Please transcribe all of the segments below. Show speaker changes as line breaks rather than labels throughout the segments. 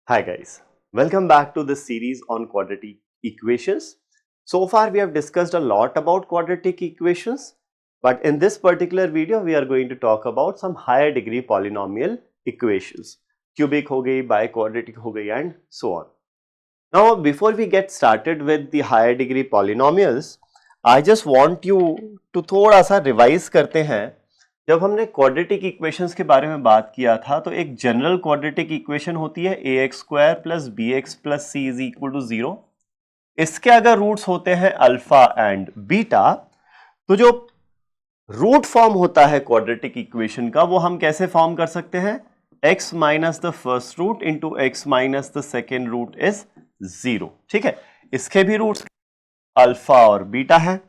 Hi guys, welcome back to this series on quadratic equations. So far we have discussed a lot about quadratic equations, but in this particular video we are going to talk about some higher degree polynomial equations. Cubic हो गई, biquadratic हो गई and so on. Now before we get started with the higher degree polynomials, I just want you to थोड़ा सा revise करते हैं. जब हमने क्वाड्रेटिक इक्वेशंस के बारे में बात किया था तो एक जनरल क्वाड्रेटिक इक्वेशन होती है ax square plus b x plus c is equal to 0. इसके अगर रूट्स होते हैं अल्फा एंड बीटा, तो जो रूट फॉर्म होता है क्वाड्रेटिक इक्वेशन का वो हम कैसे फॉर्म कर सकते हैं? x minus the first root into x minus the second root is 0. ठीक है, इसके भी रूट्स अल्फा और बीटा है.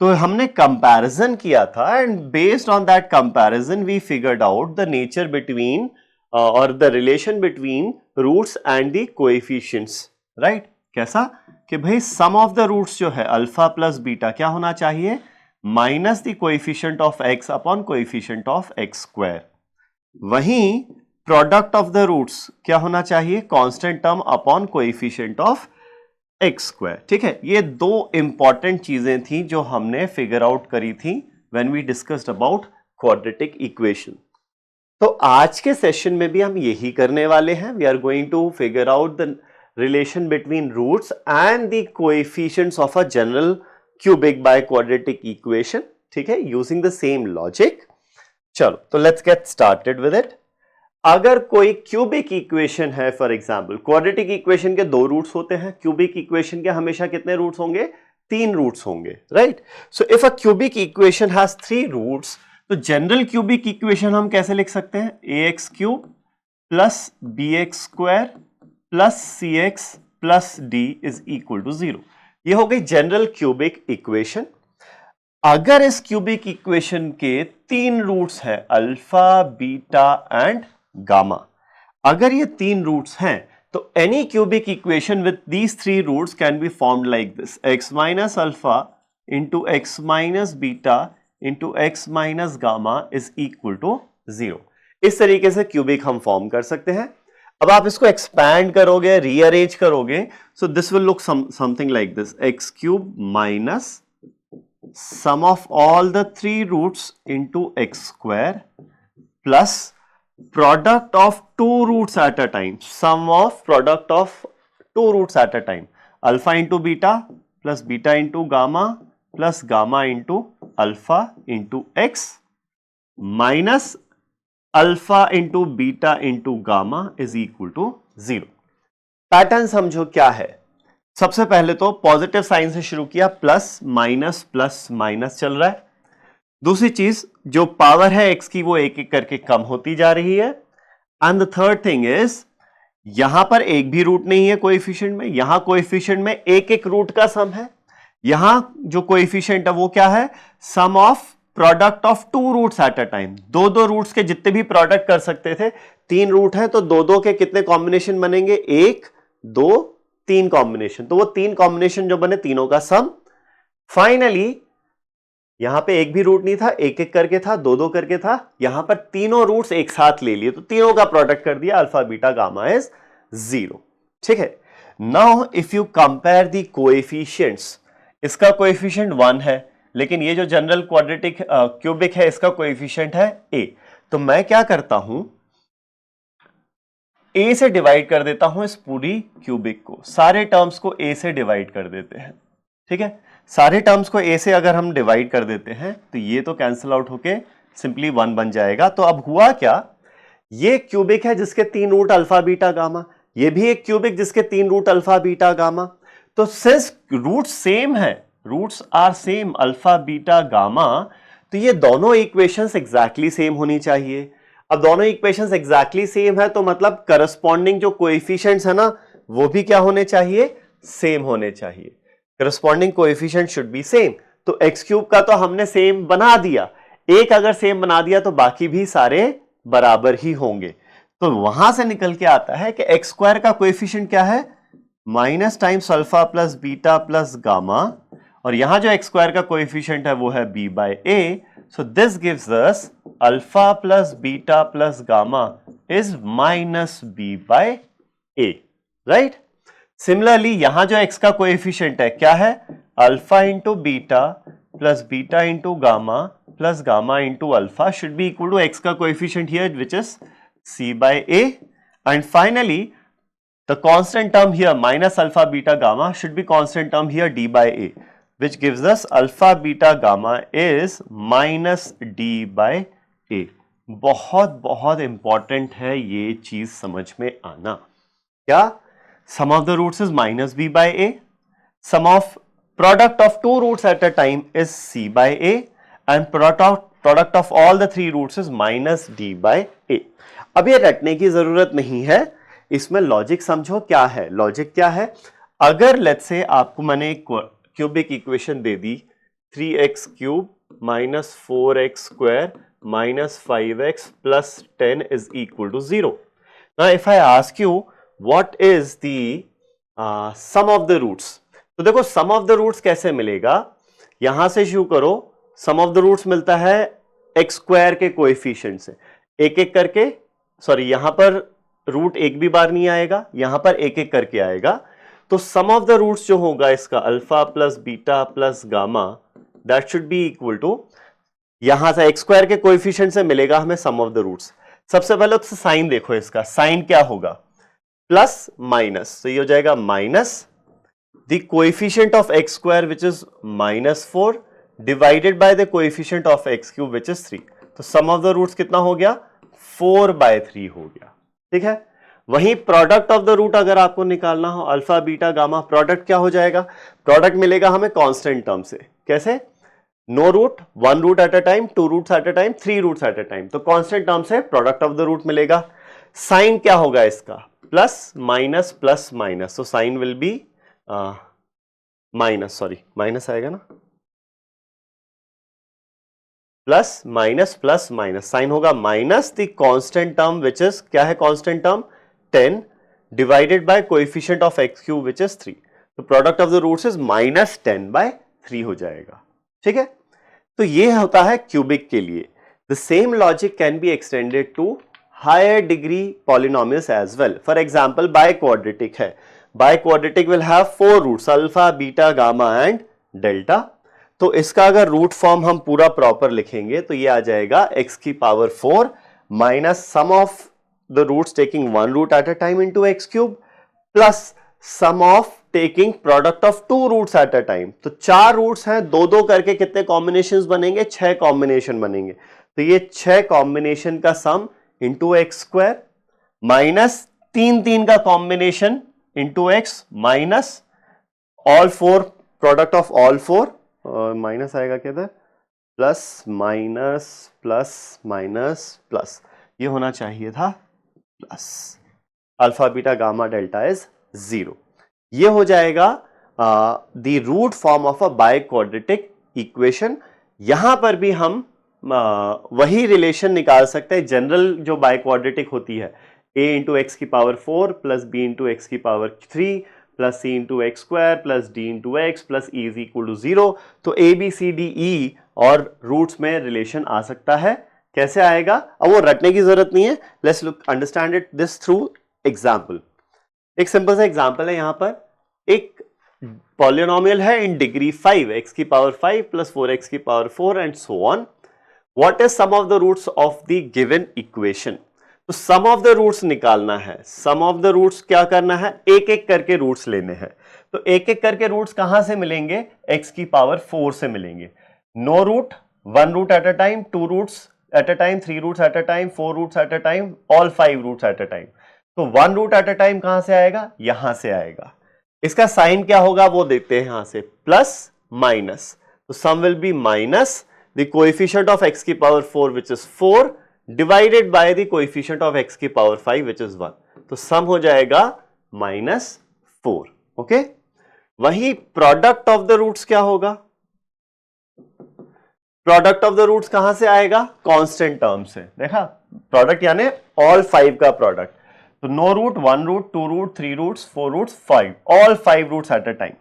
तो हमने कंपैरिजन किया था and based on that comparison we figured out the nature between और the relation between roots and the coefficients. Right, कैसा कि भाई सम ऑफ द रूट्स जो है अल्फा प्लस बीटा क्या होना चाहिए? Minus the coefficient of x upon coefficient of x square. वहीं प्रोडक्ट ऑफ द रूट्स क्या होना चाहिए? Constant term upon coefficient of x square. ठीक है, ये दो इंपॉर्टेंट चीजें थी जो हमने फिगर आउट करी थी when we discussed about quadratic equation. तो आज के सेशन में भी हम यही करने वाले हैं. We are going to figure out the relation between roots and the coefficients of a general cubic by quadratic equation. ठीक है, यूजिंग द सेम लॉजिक. चलो तो let's get started with it. अगर कोई क्यूबिक इक्वेशन है, for example quadratic equation के दो roots होते हैं, क्यूबिक इक्वेशन के हमेशा कितने रूट्स होंगे? 3 रूट्स होंगे. Right, so if a cubic equation has 3 roots, तो जनरल क्यूबिक इक्वेशन हम कैसे लिख सकते हैं? ax cube plus b x square plus c x plus d is equal to 0. ये हो गई जनरल क्यूबिक इक्वेशन. अगर इस क्यूबिक इक्वेशन के 3 रूट्स हैं, अल्फा बीटा एंड गामा, अगर ये 3 रूट्स हैं तो any cubic equation with these 3 roots can be formed like this: x minus alpha into x minus beta into x minus gamma is equal to 0. इस तरीके से cubic हम form कर सकते हैं. अब आप इसको एक्सपैंड करोगे, रीअरेंज करोगे, so this will look something like this: x cube minus sum of all the 3 roots into x square plus product of 2 roots at a time, sum of product of 2 roots at a time, alpha into beta plus beta into gamma plus gamma into alpha into x minus alpha into beta into gamma is equal to 0. Pattern समझो क्या है. सबसे पहले तो positive sign से शुरू किया, plus minus चल रहा है. दूसरी चीज, जो पावर है एक्स की वो एक एक करके कम होती जा रही है. And the third thing is, यहां पर एक भी रूट नहीं है कोएफिशिएंट में, यहां कोएफिशिएंट में एक एक रूट का सम है. यहां जो कोएफिशिएंट है वो क्या है? Sum of product of 2 roots at a time. दो रूट्स के जितने भी प्रोडक्ट कर सकते थे, 3 रूट है तो दो के कितने कॉम्बिनेशन बनेंगे? 1 2 3 कॉम्बिनेशन. तो वो 3 कॉम्बिनेशन जो बने, तीनों का सम. फाइनली यहां पे एक भी रूट नहीं था, एक एक करके था, दो करके था. यहां पर तीनों रूट्स एक साथ ले लिए तो तीनों का प्रोडक्ट कर दिया, अल्फा बीटा गामा इज 0. ठीक है, now if you compare the coefficients, इसका कोएफिशिएंट 1 है, लेकिन ये जो जनरल क्वाड्रेटिक क्यूबिक है इसका कोएफिशिएंट है a. तो मैं क्या करता हूं, a से डिवाइड कर देता हूं इस पूरी क्यूबिक को. सारे टर्म्स को a से डिवाइड कर देते हैं. ठीक है, सारे टर्म्स को a से अगर हम डिवाइड कर देते हैं तो ये तो कैंसिल आउट होके सिंपली 1 बन जाएगा. तो अब हुआ क्या, ये क्यूबिक है जिसके 3 रूट अल्फा बीटा गामा, ये भी एक क्यूबिक जिसके 3 रूट अल्फा बीटा गामा. तो सिंस रूट सेम है, roots are same alpha beta gamma, तो ये दोनों इक्वेशंस एग्जैक्टली सेम होनी चाहिए. अब दोनों इक्वेशंस एग्जैक्टली सेम है तो मतलब करस्पॉन्डिंग जो कोएफिशिएंट्स है ना वो भी क्या होने चाहिए? सेम होने चाहिए. Corresponding coefficient should be same. तो एक्स क्यूब का तो हमने सेम बना दिया, एक अगर सेम बना दिया तो बाकी भी सारे बराबर ही होंगे. तो वहां से निकल के आता है कि एक्स स्क्वायर का कोएफिशिएंट क्या है? Minus times alpha plus beta plus gamma, और यहां जो एक्स स्क्वायर का कोएफिशिएंट है वो है b by a. So this gives us alpha plus beta plus gamma is minus b by a, right. Similarly यहां जो x का कोएफिशिएंट है क्या है, alpha into beta plus beta into gamma plus gamma into alpha should be equal to x का coefficient here which is c by a, and finally the constant term here minus alpha beta gamma should be constant term here d by a, which gives us alpha beta gamma is minus d by a. बहुत बहुत important है ये चीज समझ में आना। क्या, sum of the roots is minus b by a, sum of product of two roots at a time is c by a, and product of all the three roots is minus d by a. अब ये रटने की जरूरत नहीं है, इसमें logic समझो क्या है। लॉजिक क्या है, अगर लेट्स से आपको मैंने एक cubic equation they the 3x cube minus 4x square minus 5x plus 10 is equal to 0. Now if I ask you what is the sum of the roots, तो देखो sum of the roots कैसे मिलेगा, यहां से शुरू करो। sum of the roots मिलता है x स्क्वायर के कोएफिशिएंट से, एक एक करके, सॉरी यहां पर रूट एक भी बार नहीं आएगा, यहां पर एक एक करके आएगा। तो सम ऑफ द रूट्स जो होगा इसका alpha plus beta plus gamma, that should be equal to, यहां से एक्स स्क्वायर के कोएफिशिएंट से मिलेगा हमें सम ऑफ द रूट्स। सबसे पहले तो साइन देखो, इसका साइन क्या होगा, प्लस माइनस, तो ये हो जाएगा minus the coefficient of x square which is -4 divided by the coefficient of x cube which is 3। तो सम ऑफ द रूट्स कितना हो गया, 4/3 हो गया। ठीक है, वहीं प्रोडक्ट ऑफ द रूट अगर आपको निकालना हो अल्फा बीटा गामा, प्रोडक्ट क्या हो जाएगा, प्रोडक्ट मिलेगा हमें कांस्टेंट टर्म से। कैसे, no root, one root at a time, two roots at a time, three roots at a time, तो कांस्टेंट टर्म से प्रोडक्ट ऑफ द रूट मिलेगा। साइन क्या होगा इसका, प्लस माइनस प्लस माइनस, तो sign will be minus, sorry minus आएगा ना, plus minus plus minus, sign होगा minus the constant term which is, क्या है constant term, 10 divided by coefficient of x cube which is 3। तो product of the roots is -10/3 हो जाएगा। ठीक है, तो ये होता है क्यूबिक के लिए। The same logic can be extended to higher degree polynomials as well. For example biquadratic है, biquadratic will have 4 roots alpha beta gamma and delta. तो इसका अगर रूट फॉर्म हम पूरा प्रॉपर लिखेंगे तो ये आ जाएगा x की power 4 minus sum of the roots taking one root at a time into x cube plus sum of taking product of two roots at a time। तो 4 रूट्स हैं, दो दो करके कितने कॉम्बिनेशंस बनेंगे, 6 कॉम्बिनेशन बनेंगे। तो ये 6 कॉम्बिनेशन का sum into x square minus 3 का combination into x minus all 4, product of all 4, minus आएगा किधर, plus minus plus minus plus, ये होना चाहिए था plus, alpha beta gamma delta is 0। ये हो जाएगा the root form of a by quadratic equation. यहां पर भी हम वही रिलेशन निकाल सकते हैं जनरल जो बाय क्वाड्रेटिक होती है, a इंटू एक्स की power 4 plus b into x की power 3 plus c into x square plus d into x plus e is equal to 0। तो a b c d e और roots में relation आ सकता है। कैसे आएगा, अब वो रटने की जरूरत नहीं है, let's look understand it this through example. एक सिंपल सा एग्जांपल है, यहां पर एक पॉलिनोमियल है इन डिग्री 5, x की पावर 5 प्लस 4x की power 4 and so on. What is sum of the roots of the given equation. तो सम ऑफ द रूट्स निकालना है, सम ऑफ द रूट्स क्या करना है, एक एक करके रूट्स लेने हैं। तो एक एक करके रूट्स कहां से मिलेंगे, x की पावर 4 से मिलेंगे। No root, one root at a time, two roots at a time, 3 roots at a time, 4 roots at a time, all 5 roots at a time। तो 1 root at a time कहां से आएगा, यहां से आएगा। इसका साइन क्या होगा वो देखते हैं, यहां से प्लस माइनस, तो sum will be minus the coefficient of x की power 4 which is 4 divided by the coefficient of x की पावर 5 विच इज 1। तो सम हो जाएगा -4। ओके, वही प्रोडक्ट ऑफ द रूट्स क्या होगा, प्रोडक्ट ऑफ द रूट्स कहां से आएगा, कांस्टेंट टर्म से। देखा, प्रोडक्ट यानी ऑल 5 का प्रोडक्ट। तो no root, one root, two root, 3 roots, 4 roots, 5, all 5 roots at a time.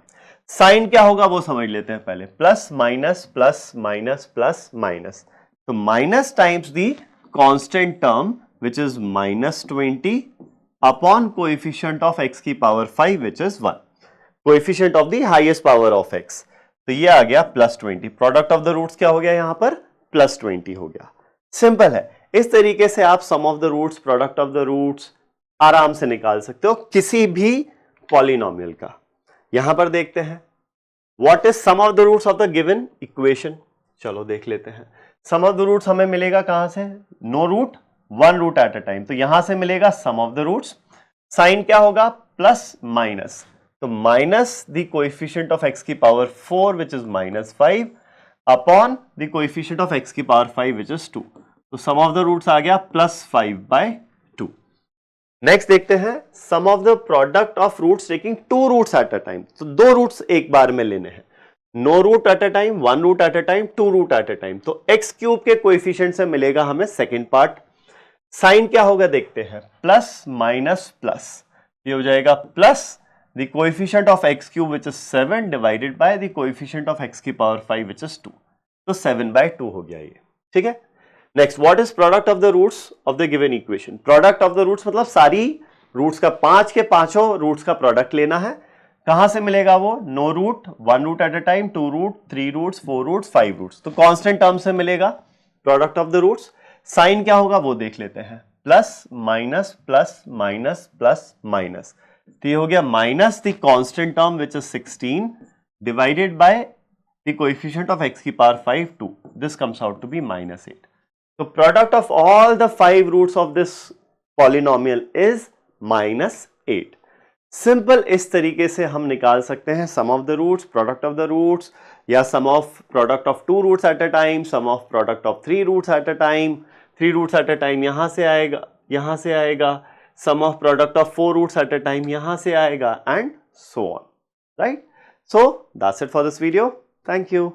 Sign क्या होगा वो समझ लेते हैं पहले, plus minus plus minus plus minus, तो minus times the constant term which is -20 upon coefficient of x की power 5 which is 1, coefficient of the highest power of x, तो ये आ गया +20। प्रोडक्ट ऑफ द रूट्स क्या हो गया यहां पर, +20 हो गया। सिंपल है, इस तरीके से आप sum of the roots, product of the roots आराम से निकाल सकते हो किसी भी पॉलिनोमियल का। यहां पर देखते हैं what is sum of the roots of the given equation. चलो देख लेते हैं। सम ऑफ द रूट्स हमें मिलेगा कहां से, no root, one root at a time, तो यहां से मिलेगा sum of the roots. Sign क्या होगा, प्लस माइनस, तो minus the coefficient of x की power 4 which is -5 upon the coefficient of x की पावर 5 विच इज 2, तो सम ऑफ द रूट्स आ गया +5/2। नेक्स्ट देखते हैं sum of the product of roots taking two roots at a time, तो दो roots एक बार में लेने हैं, no root at a time, one root at a time, two root at a time, तो x क्यूब के कोएफिशिएंट से मिलेगा हमें सेकेंड पार्ट। साइन क्या होगा देखते हैं, प्लस माइनस प्लस, ये हो जाएगा plus the coefficient of x cube which is 7 divided by the coefficient of x की पावर 5 विच इज 2, तो 7/2 हो गया ये, ठीक है। Next, what is product of the roots of the given equation. Product of the roots मतलब सारी roots का, पांच के पांचों रूट्स का प्रोडक्ट लेना है। कहां से मिलेगा वो, no root, one root at a time, two root, three roots, four roots, five roots, तो कांस्टेंट टर्म से मिलेगा product of the roots. Sign क्या होगा वो देख लेते हैं, plus minus plus minus plus minus, तो ये हो गया minus the constant term which is 16 divided by the coefficient of x की power 5 2, this comes out to be -8। So product of all the 5 roots of this polynomial is -8। Simple इस तरीके से हम निकाल सकते हैं sum of the roots, product of the roots, या sum of product of two roots at a time, sum of product of three roots at a time, three roots at a time यहां से आएगा, यहां से आएगा, sum of product of four roots at a time यहां से आएगा, and so on, right. So that's it for this video, thank you.